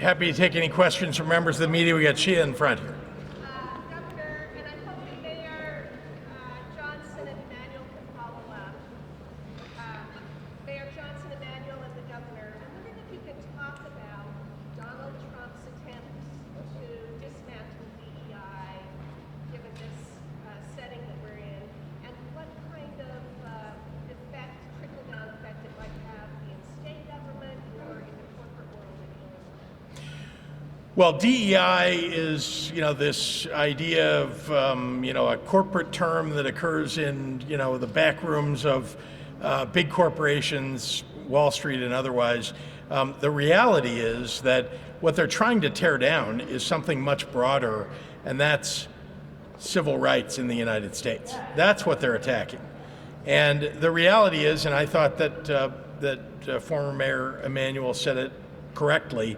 happy to take any questions from members of the media. We got Shia in front here. Governor, and I'm hoping Mayor Johnson and Emanuel can follow up. Mayor Johnson, Emanuel, and the governor, I'm wondering if you can talk about Donald Trump's attempts to dismantle DEI, given this setting that we're in, and what kind of effect, trickle-down effect it might have in state government or in the corporate world in Illinois. Well, DEI is, this idea of, a corporate term that occurs in, the back rooms of big corporations, Wall Street and otherwise. The reality is that what they're trying to tear down is something much broader, and that's civil rights in the United States. That's what they're attacking. And the reality is, and I thought that former Mayor Emanuel said it correctly,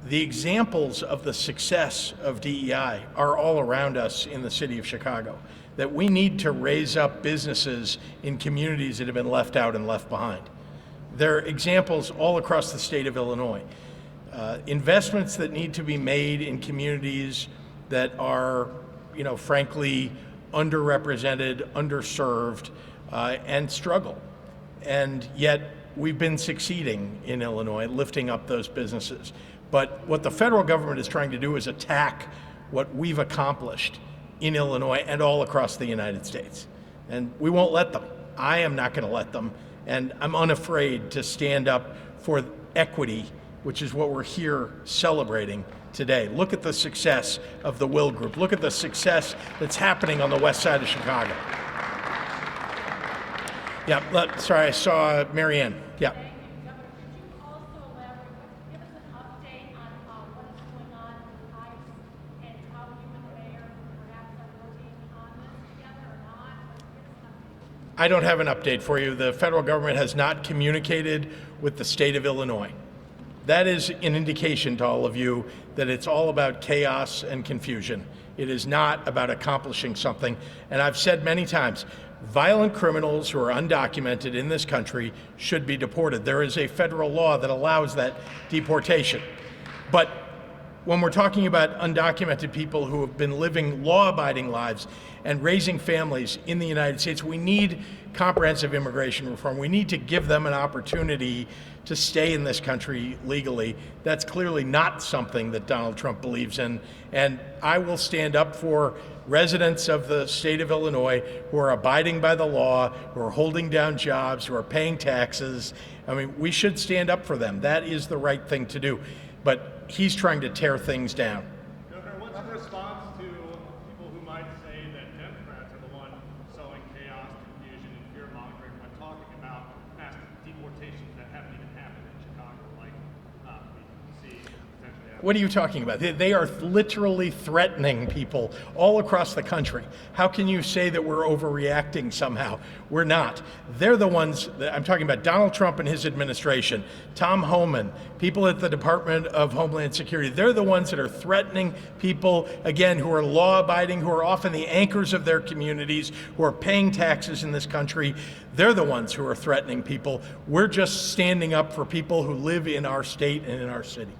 the examples of the success of DEI are all around us in the city of Chicago, that we need to raise up businesses in communities that have been left out and left behind. There are examples all across the state of Illinois. Investments that need to be made in communities that are, frankly, underrepresented, underserved, and struggle. And yet we've been succeeding in Illinois, lifting up those businesses. But what the federal government is trying to do is attack what we've accomplished in Illinois and all across the United States. And we won't let them. I am not going to let them. And I'm unafraid to stand up for equity, which is what we're here celebrating today. Look at the success of the Will Group. Look at the success that's happening on the west side of Chicago. Yeah, sorry, I saw Mary Ann. Yeah. I don't have an update for you. The federal government has not communicated with the state of Illinois. That is an indication to all of you that it's all about chaos and confusion. It is not about accomplishing something. And I've said many times, violent criminals who are undocumented in this country should be deported. There is a federal law that allows that deportation. But when we're talking about undocumented people who have been living law-abiding lives and raising families in the United States, we need comprehensive immigration reform. We need to give them an opportunity to stay in this country legally. That's clearly not something that Donald Trump believes in. And I will stand up for residents of the state of Illinois who are abiding by the law, who are holding down jobs, who are paying taxes. I mean, we should stand up for them. That is the right thing to do. But he's trying to tear things down. Governor, what's your response to people who might say that Democrats are the one sowing chaos, confusion, and fear-mongering when talking about mass deportations that haven't even happened in Chicago, like we see potentially happen? What are you talking about? They are literally threatening people all across the country. How can you say that we're overreacting somehow? We're not. They're the ones, I'm talking about Donald Trump and his administration, Tom Homan, people at the Department of Homeland Security. They're the ones that are threatening people, again, who are law-abiding, who are often the anchors of their communities, who are paying taxes in this country. They're the ones who are threatening people. We're just standing up for people who live in our state and in our city.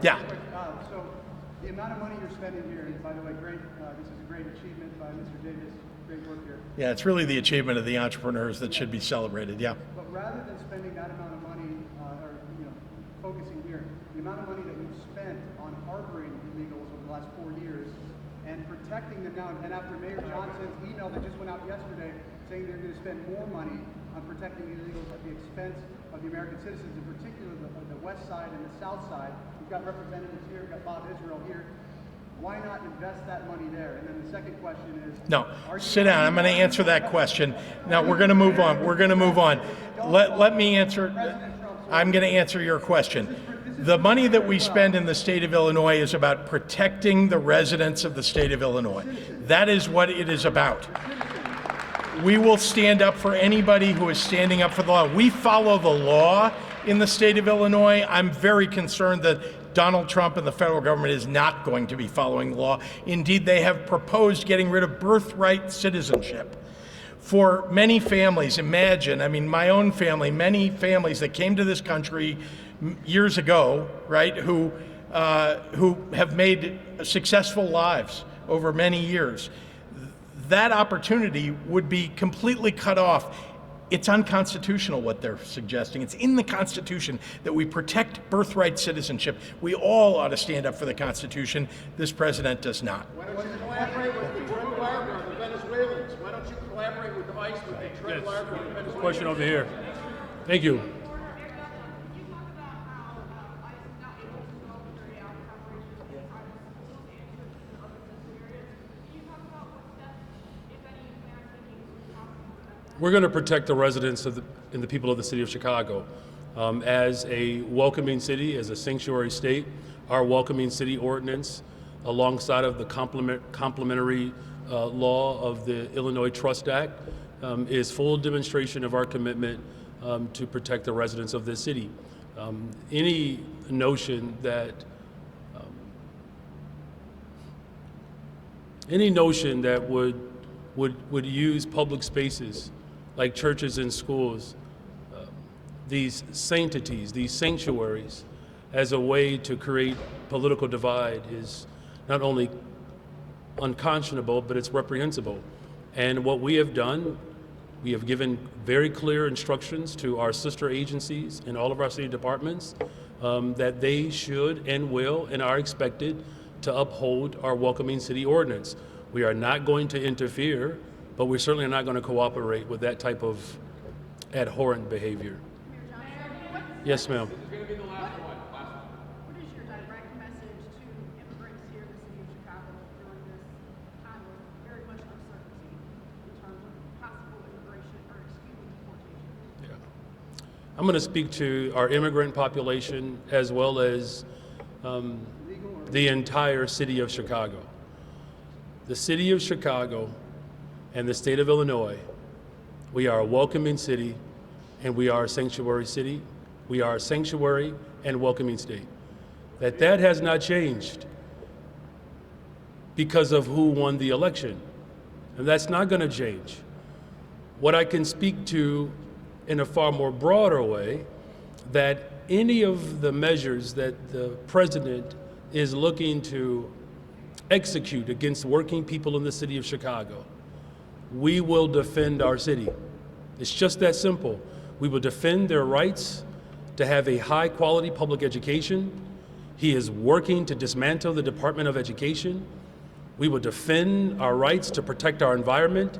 Yeah. So the amount of money you're spending here, and by the way, great. This is a great achievement by Mr. Davis. Great work here. Yeah, it's really the achievement of the entrepreneurs that should be celebrated. Yeah. But rather than spending that amount of money, focusing here, the amount of money that you've spent on harboring illegals over the last 4 years and protecting them now, and after Mayor Johnson's email that just went out yesterday saying they're going to spend more money on protecting the illegals at the expense of the American citizens, in particular the west side and the south side. We've got representatives here, we've got Bob Israel here. Why not invest that money there? And then the second question is... No, sit down. I'm going to answer that question. Now, we're going to move on. We're going to move on. Let me answer. I'm going to answer your question. The money that we spend in the state of Illinois is about protecting the residents of the state of Illinois. That is what it is about. We will stand up for anybody who is standing up for the law. We follow the law in the state of Illinois. I'm very concerned that Donald Trump and the federal government is not going to be following the law. Indeed, they have proposed getting rid of birthright citizenship. for many families. Imagine, I mean, my own family, many families that came to this country years ago, right, who have made successful lives over many years. That opportunity would be completely cut off. It's unconstitutional what they're suggesting. It's in the Constitution that we protect birthright citizenship. We all ought to stand up for the Constitution. This president does not. Why don't you collaborate with the Venezuelans? Why don't you collaborate with ICE with the Venezuelans? Question over here. Thank you. We're going to protect the residents and the people of the city of Chicago. As a welcoming city, as a sanctuary state, our welcoming city ordinance, alongside of the complementary law of the Illinois Trust Act, is full demonstration of our commitment to protect the residents of this city. Any notion that would use public spaces like churches and schools, these sanctities, these sanctuaries, as a way to create political divide is not only unconscionable, but it's reprehensible. And what we have done, we have given very clear instructions to our sister agencies in all of our city departments that they should and will and are expected to uphold our welcoming city ordinance. We are not going to interfere, but we're certainly not going to cooperate with that type of abhorrent behavior. Yes, ma'am. What is your direct message to immigrants here in the city of Chicago during this time of very much uncertainty in terms of possible immigration or deportation? I'm going to speak to our immigrant population as well as the entire city of Chicago. The city of Chicago and the state of Illinois, we are a welcoming city and we are a sanctuary city. We are a sanctuary and welcoming state. That has not changed because of who won the election. And that's not going to change. What I can speak to in a far more broader way, that any of the measures that the president is looking to execute against working people in the city of Chicago, we will defend our city. It's just that simple. We will defend their rights to have a high quality public education. He is working to dismantle the Department of Education. We will defend our rights to protect our environment.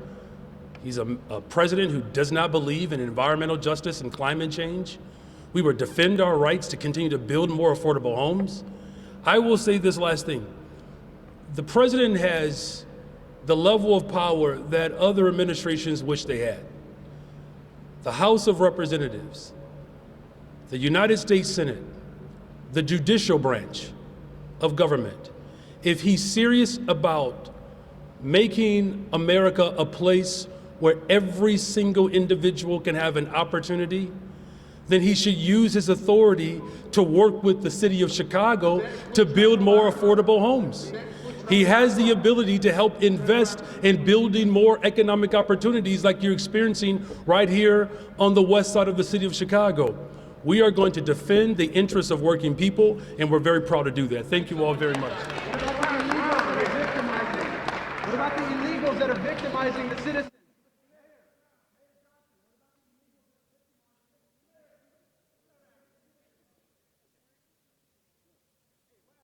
He's a president who does not believe in environmental justice and climate change. We will defend our rights to continue to build more affordable homes. I will say this last thing. The president has the level of power that other administrations wish they had. The House of Representatives, the United States Senate, the judicial branch of government. If he's serious about making America a place where every single individual can have an opportunity, then he should use his authority to work with the city of Chicago to build more affordable homes. He has the ability to help invest in building more economic opportunities like you're experiencing right here on the west side of the city of Chicago. We are going to defend the interests of working people, and we're very proud to do that. Thank you all very much. What about the illegals that are victimizing the citizens?